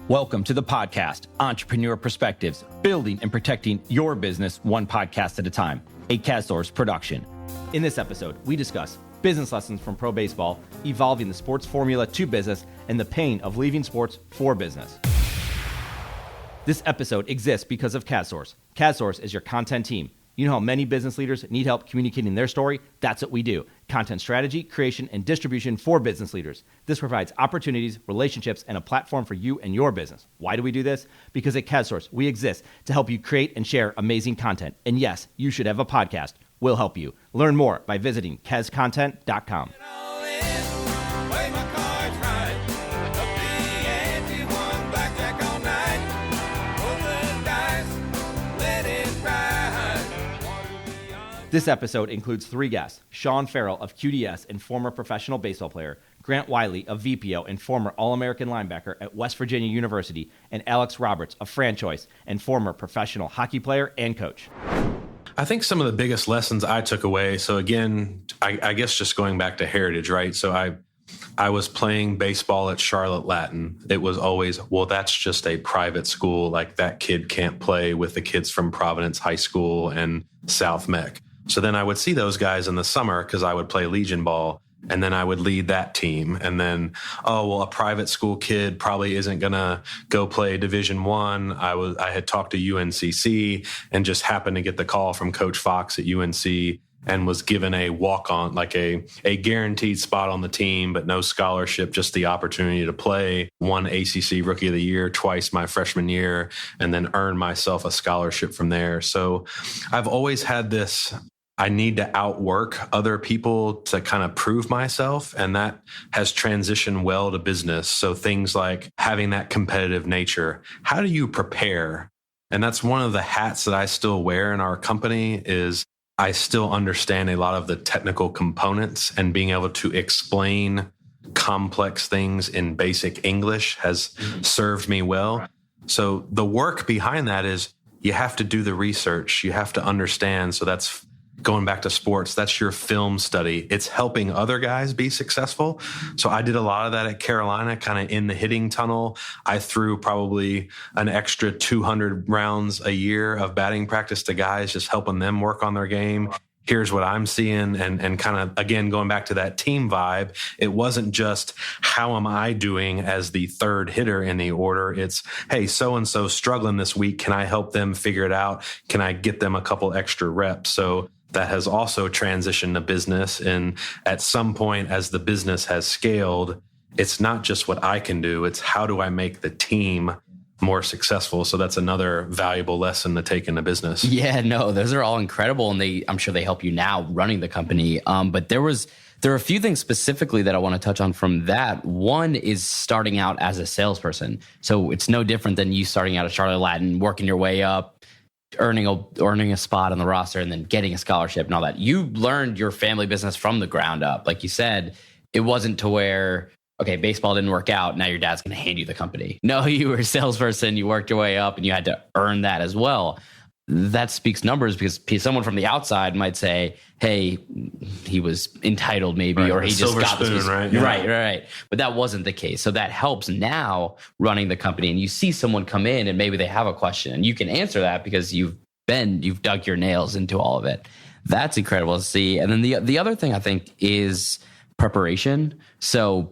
Welcome to the podcast, Entrepreneur Perspectives, building and protecting your business one podcast at a time, a KazSource production. In this episode, we discuss business lessons from pro baseball, evolving the sports formula to business, and the pain of leaving sports for business. This episode exists because of KazSource. KazSource is your content team. You know how many business leaders need help communicating their story? That's what we do. Content strategy, creation, and distribution for business leaders. This provides opportunities, relationships, and a platform for you and your business. Why do we do this? Because at KazSource, we exist to help you create and share amazing content. And yes, you should have a podcast. We'll help you. Learn more by visiting KazContent.com. This episode includes 3 guests: Sean Farrell of QDS and former professional baseball player, Grant Wiley of VEEPIO and former All-American linebacker at West Virginia University, and Alex Roberts of FranChoice and former professional hockey player and coach. I think some of the biggest lessons I took away, so again, I guess just going back to heritage, right? So I was playing baseball at Charlotte Latin. It was always, well, that's just a private school. Like, that kid can't play with the kids from Providence High School and South Mech. So then I would see those guys in the summer because I would play Legion ball, and then I would lead that team. And then, oh, well, a private school kid probably isn't going to go play Division I. I had talked to UNCC and just happened to get the call from Coach Fox at UNC and was given a walk-on, like a guaranteed spot on the team, but no scholarship, just the opportunity to play. Won ACC Rookie of the Year twice my freshman year, and then earned myself a scholarship from there. So I've always had this, I need to outwork other people to kind of prove myself. And that has transitioned well to business. So things like having that competitive nature. How do you prepare? And that's one of the hats that I still wear in our company is I still understand a lot of the technical components, and being able to explain complex things in basic English has served me well. So the work behind that is you have to do the research. You have to understand. So that's going back to sports. That's your film study. It's helping other guys be successful. So I did a lot of that at Carolina, kind of in the hitting tunnel. I threw probably an extra 200 rounds a year of batting practice to guys, just helping them work on their game. Here's what I'm seeing. And kind of, again, going back to that team vibe, it wasn't just how am I doing as the third hitter in the order. It's, hey, so-and-so struggling this week. Can I help them figure it out? Can I get them a couple extra reps? So that has also transitioned to business. And at some point, as the business has scaled, it's not just what I can do, it's how do I make the team more successful. So that's another valuable lesson to take into business. Yeah, no, those are all incredible. And I'm sure they help you now running the company. But there are a few things specifically that I want to touch on from that. One is starting out as a salesperson. So it's no different than you starting out at Charlotte Latin, working your way up, earning a spot on the roster, and then getting a scholarship and all that. You learned your family business from the ground up. Like you said, it wasn't to where, okay, baseball didn't work out, now your dad's going to hand you the company. No, you were a salesperson, you worked your way up, and you had to earn that as well. That speaks numbers, because someone from the outside might say, hey, he was entitled maybe, right, or he just got spoon, this. Right? Yeah. Right. But that wasn't the case. So that helps now running the company, and you see someone come in and maybe they have a question and you can answer that because you've dug your nails into all of it. That's incredible to see. And then the other thing I think is preparation. So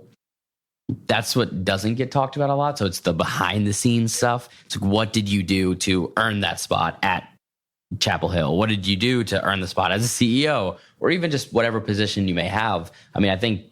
that's what doesn't get talked about a lot. So it's the behind the scenes stuff. It's like, what did you do to earn that spot at Chapel Hill? What did you do to earn the spot as a CEO, or even just whatever position you may have? I mean, I think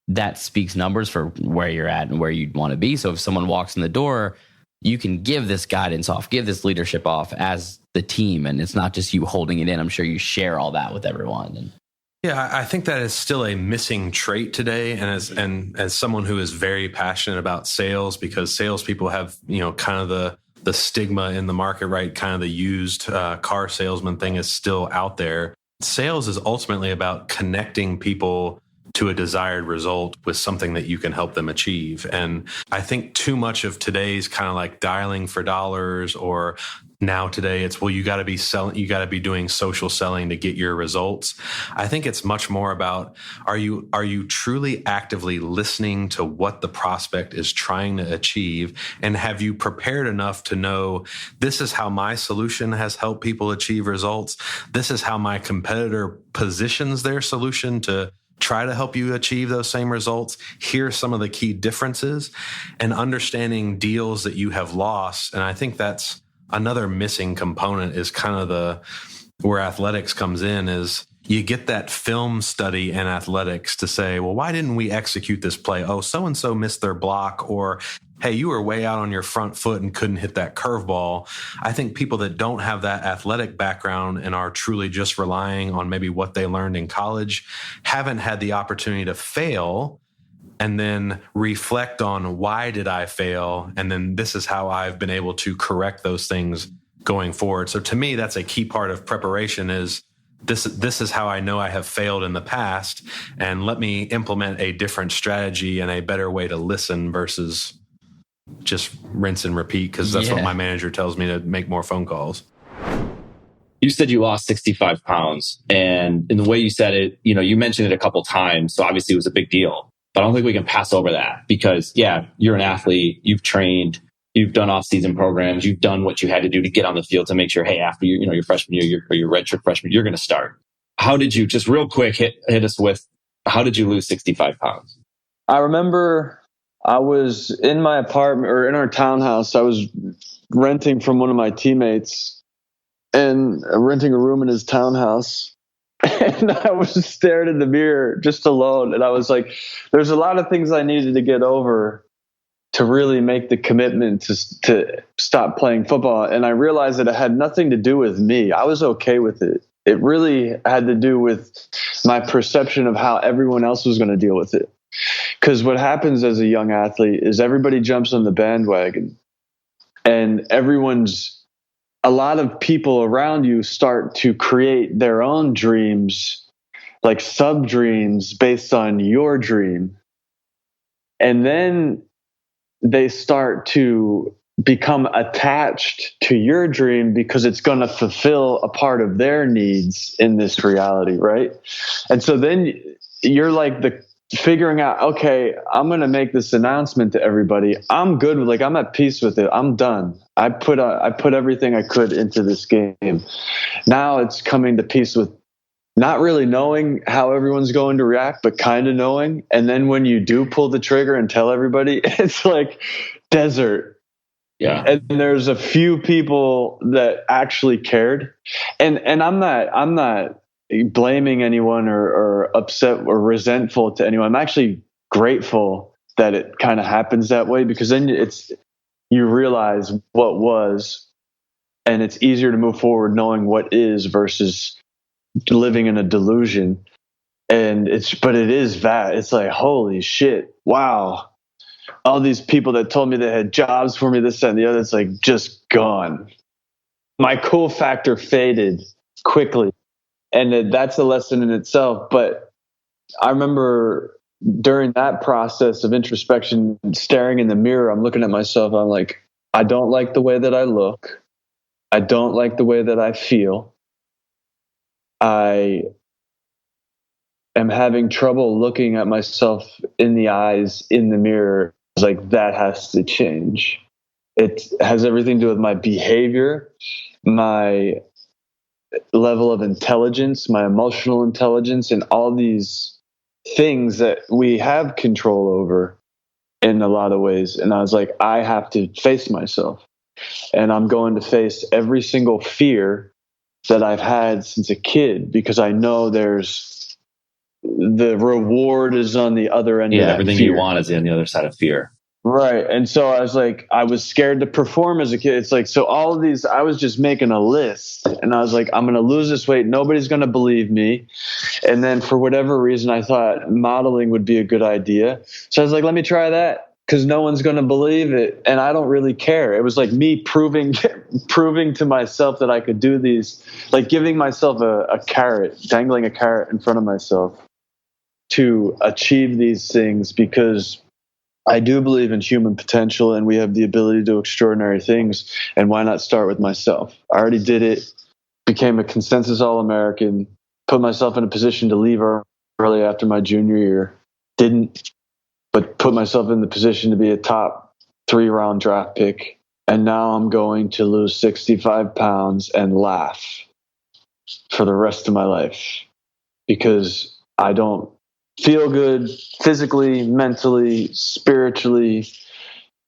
that speaks numbers for where you're at and where you'd want to be. So if someone walks in the door, you can give this guidance off, give this leadership off as the team. And it's not just you holding it in. I'm sure you share all that with everyone. Yeah, I think that is still a missing trait today. And as someone who is very passionate about sales, because salespeople have, kind of the stigma in the market, right? Kind of the used car salesman thing is still out there. Sales is ultimately about connecting people to a desired result with something that you can help them achieve. And I think too much of today's kind of like dialing for dollars or Now today it's, well, you got to be selling, you got to be doing social selling to get your results. I think it's much more about, are you truly actively listening to what the prospect is trying to achieve? And have you prepared enough to know, this is how my solution has helped people achieve results. This is how my competitor positions their solution to try to help you achieve those same results. Here's some of the key differences, and understanding deals that you have lost. And I think that's another missing component, is kind of where athletics comes in, is you get that film study in athletics to say, well, why didn't we execute this play? Oh, so-and-so missed their block, or, hey, you were way out on your front foot and couldn't hit that curveball. I think people that don't have that athletic background and are truly just relying on maybe what they learned in college haven't had the opportunity to fail and then reflect on, why did I fail? And then this is how I've been able to correct those things going forward. So to me, that's a key part of preparation, is this is how I know I have failed in the past, and let me implement a different strategy and a better way to listen versus just rinse and repeat, because that's what my manager tells me, to make more phone calls. You said you lost 65 pounds, and in the way you said it, you mentioned it a couple times. So obviously it was a big deal. But I don't think we can pass over that, because you're an athlete, you've trained, you've done off-season programs, you've done what you had to do to get on the field to make sure, hey, after your freshman year or your redshirt freshman, you're going to start. How did you, just real quick, hit us with, how did you lose 65 pounds? I remember I was in my apartment, or in our townhouse. I was renting from one of my teammates, and renting a room in his townhouse. And I was staring in the mirror just alone. And I was like, there's a lot of things I needed to get over to really make the commitment to stop playing football. And I realized that it had nothing to do with me. I was okay with it. It really had to do with my perception of how everyone else was going to deal with it. Because what happens as a young athlete is everybody jumps on the bandwagon, and a lot of people around you start to create their own dreams, like sub dreams based on your dream. And then they start to become attached to your dream because it's going to fulfill a part of their needs in this reality, right? And so then you're like figuring out, okay, I'm going to make this announcement to everybody. I'm good with, I'm at peace with it. I'm done. I put everything I could into this game. Now it's coming to peace with not really knowing how everyone's going to react, but kind of knowing. And then when you do pull the trigger and tell everybody, it's like desert. Yeah. And there's a few people that actually cared. And I'm not blaming anyone or upset or resentful to anyone. I'm actually grateful that it kind of happens that way, because then you realize what was, and it's easier to move forward knowing what is versus living in a delusion. And it's like, holy shit, wow. All these people that told me they had jobs for me, this, that, and the other, it's like just gone. My cool factor faded quickly. And that's a lesson in itself. But I remember during that process of introspection, staring in the mirror, I'm looking at myself. I'm like, I don't like the way that I look. I don't like the way that I feel. I am having trouble looking at myself in the eyes in the mirror. It's like, that has to change. It has everything to do with my behavior, my level of intelligence, my emotional intelligence, and all these things that we have control over in a lot of ways. And I was like, I have to face myself, and I'm going to face every single fear that I've had since a kid, because I know the reward is on the other end of that everything fear. you want is on the other side of fear. Right. And so I was like, I was scared to perform as a kid. It's like, so all of these, I was just making a list, and I was like, I'm going to lose this weight. Nobody's going to believe me. And then for whatever reason, I thought modeling would be a good idea. So I was like, let me try that, because no one's going to believe it. And I don't really care. It was like me proving to myself that I could do these, like giving myself a carrot, dangling a carrot in front of myself to achieve these things, because I do believe in human potential, and we have the ability to do extraordinary things. And why not start with myself? I already did it, became a consensus All-American, put myself in a position to leave early after my junior year. Didn't, but put myself in the position to be a top 3-round draft pick. And now I'm going to lose 65 pounds and laugh for the rest of my life because I don't feel good physically, mentally, spiritually,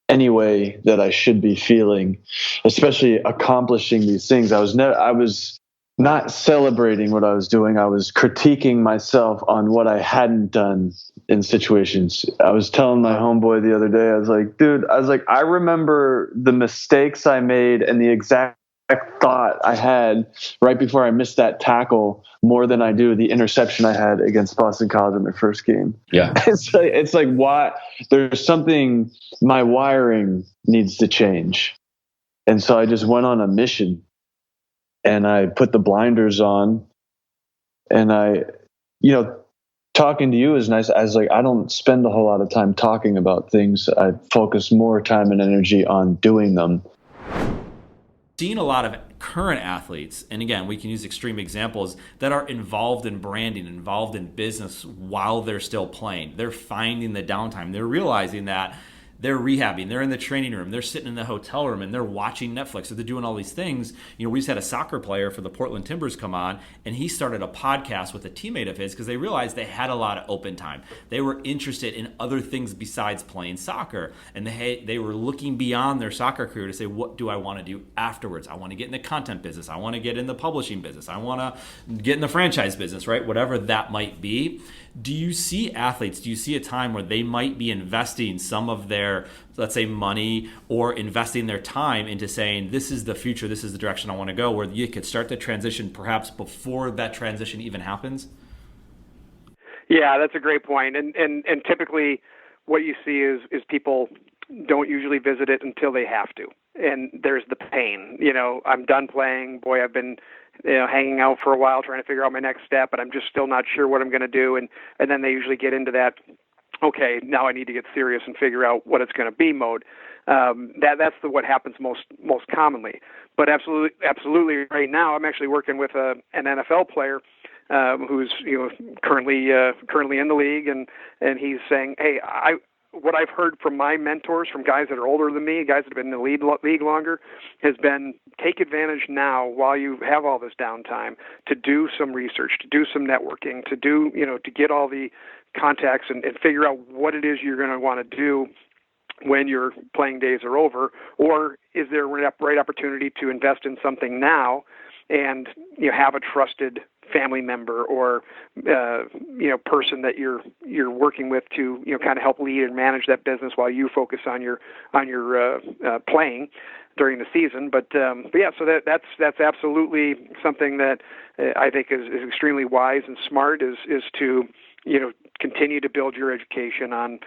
any way that I should be feeling, especially accomplishing these things. I was not celebrating what I was doing. I was critiquing myself on what I hadn't done in situations. I was telling my homeboy the other day, I was like, I remember the mistakes I made and the exact thought I had right before I missed that tackle more than I do the interception I had against Boston College in their first game. Yeah. It's like why there's something, my wiring needs to change. And so I just went on a mission and I put the blinders on and talking to you is nice. I was like, I don't spend a whole lot of time talking about things. I focus more time and energy on doing them. Seen a lot of current athletes, and again, we can use extreme examples, that are involved in branding, involved in business while they're still playing. They're finding the downtime. They're realizing that they're rehabbing, they're in the training room, they're sitting in the hotel room, and they're watching Netflix, so they're doing all these things. We just had a soccer player for the Portland Timbers come on, and he started a podcast with a teammate of his because they realized they had a lot of open time. They were interested in other things besides playing soccer, and they were looking beyond their soccer career to say, what do I want to do afterwards? I want to get in the content business. I want to get in the publishing business. I want to get in the franchise business, right? Whatever that might be. Do you see athletes, do you see a time where they might be investing some of their, let's say, money or investing their time into saying, this is the future, this is the direction I want to go, where you could start the transition perhaps before that transition even happens? Yeah, that's a great point. And typically what you see is people don't usually visit it until they have to. And there's the pain. I'm done playing. Boy, I've been hanging out for a while trying to figure out my next step, but I'm just still not sure what I'm going to do. And then they usually get into that, okay, now I need to get serious and figure out what it's going to be mode. That's what happens most commonly. But absolutely right now, I'm actually working with an NFL player who's currently in the league, and he's saying, hey, what I've heard from my mentors, from guys that are older than me, guys that have been in the league longer, has been take advantage now while you have all this downtime to do some research, to do some networking, to do, to get all the contacts and figure out what it is you're going to want to do when your playing days are over, or is there a right opportunity to invest in something now and have a trusted family member or person that you're working with to kind of help lead and manage that business while you focus on your playing during the season. But yeah, so that's absolutely something that I think is extremely wise and smart is to continue to build your education on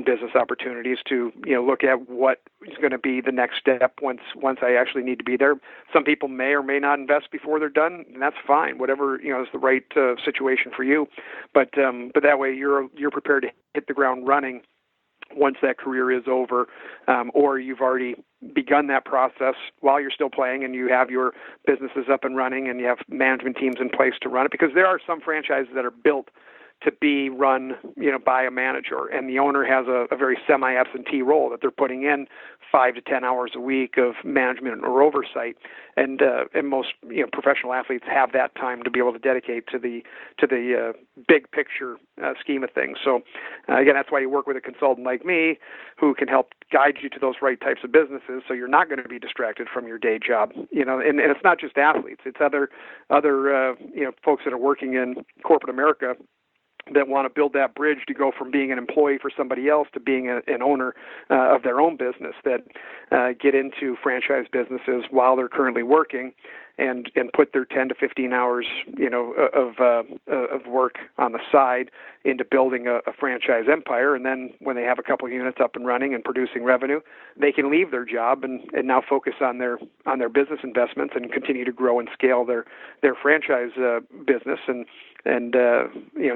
business opportunities, to look at what is going to be the next step once I actually need to be there. Some people may or may not invest before they're done, and that's fine. Whatever is the right situation for you, but that way you're prepared to hit the ground running once that career is over, or you've already begun that process while you're still playing and you have your businesses up and running and you have management teams in place to run it, because there are some franchises that are built to be run, by a manager, and the owner has a very semi-absentee role that they're putting in 5 to 10 hours a week of management or oversight, and most professional athletes have that time to be able to dedicate to the big picture scheme of things. So again, that's why you work with a consultant like me who can help guide you to those right types of businesses, so you're not going to be distracted from your day job. And it's not just athletes; it's other folks that are working in corporate America that want to build that bridge to go from being an employee for somebody else to being an owner of their own business, that get into franchise businesses while they're currently working and put their 10 to 15 hours, of work on the side into building a franchise empire. And then when they have a couple of units up and running and producing revenue, they can leave their job and now focus on their business investments and continue to grow and scale their franchise business and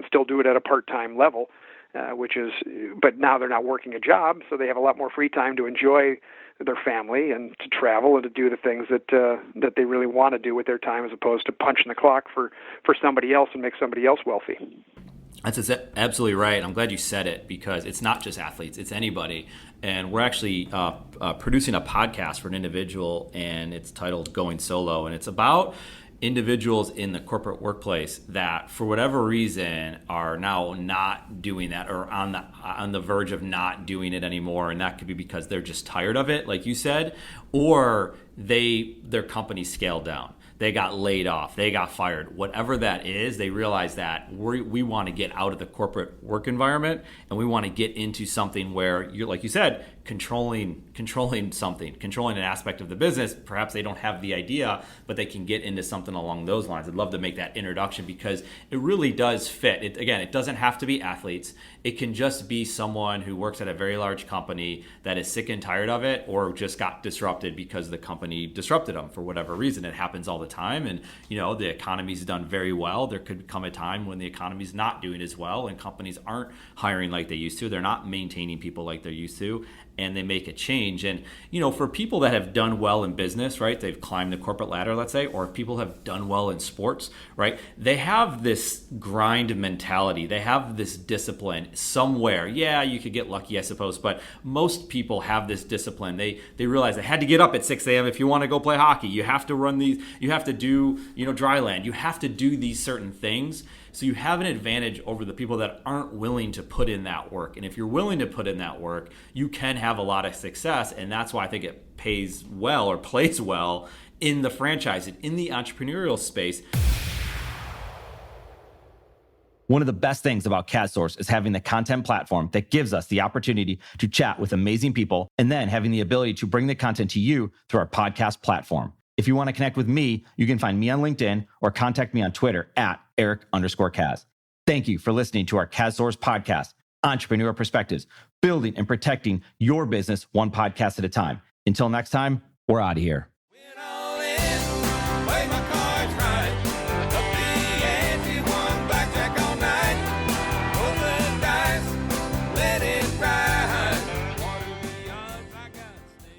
still do it at a part-time level. but now they're not working a job, so they have a lot more free time to enjoy their family and to travel and to do the things that they really want to do with their time, as opposed to punching the clock for somebody else and make somebody else wealthy. That's absolutely right. I'm glad you said it, because it's not just athletes, it's anybody. And we're actually producing a podcast for an individual, and it's titled Going Solo. And it's about individuals in the corporate workplace that, for whatever reason, are now not doing that, or on the verge of not doing it anymore. And that could be because they're just tired of it, like you said, or their company scaled down. They got laid off, they got fired, whatever that is. They realize that we want to get out of the corporate work environment, and we want to get into something where you're, like you said, controlling something, controlling an aspect of the business. Perhaps they don't have the idea, but they can get into something along those lines. I'd love to make that introduction, because it really does fit. It doesn't have to be athletes. It can just be someone who works at a very large company that is sick and tired of it, or just got disrupted because the company disrupted them for whatever reason. It happens all the time. And, the economy's done very well. There could come a time when the economy's not doing as well, and companies aren't hiring like they used to. They're not maintaining people like they used to, and they make a change. And, for people that have done well in business, right, they've climbed the corporate ladder, let's say, or if people have done well in sports, right, they have this grind mentality. They have this discipline somewhere. Yeah, you could get lucky, I suppose, but most people have this discipline. They realize they had to get up at 6 a.m. if you want to go play hockey. You have to run these, you have to do, dry land. You have to do these certain things. So you have an advantage over the people that aren't willing to put in that work. And if you're willing to put in that work, you can have a lot of success. And that's why I think it pays well, or plays well, in the franchise and in the entrepreneurial space. One of the best things about KazSource is having the content platform that gives us the opportunity to chat with amazing people, and then having the ability to bring the content to you through our podcast platform. If you want to connect with me, you can find me on LinkedIn or contact me on Twitter at Eric_Kaz. Thank you for listening to our KazSource podcast, Entrepreneur Perspectives, building and protecting your business one podcast at a time. Until next time, we're out of here.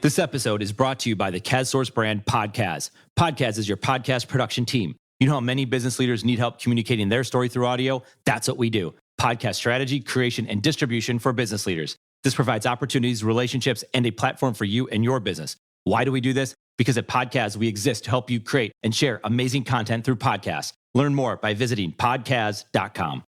This episode is brought to you by the KazSource brand Podcast. Podcast is your podcast production team. You know how many business leaders need help communicating their story through audio? That's what we do. Podcast strategy, creation, and distribution for business leaders. This provides opportunities, relationships, and a platform for you and your business. Why do we do this? Because at Podcast, we exist to help you create and share amazing content through podcasts. Learn more by visiting podcast.com.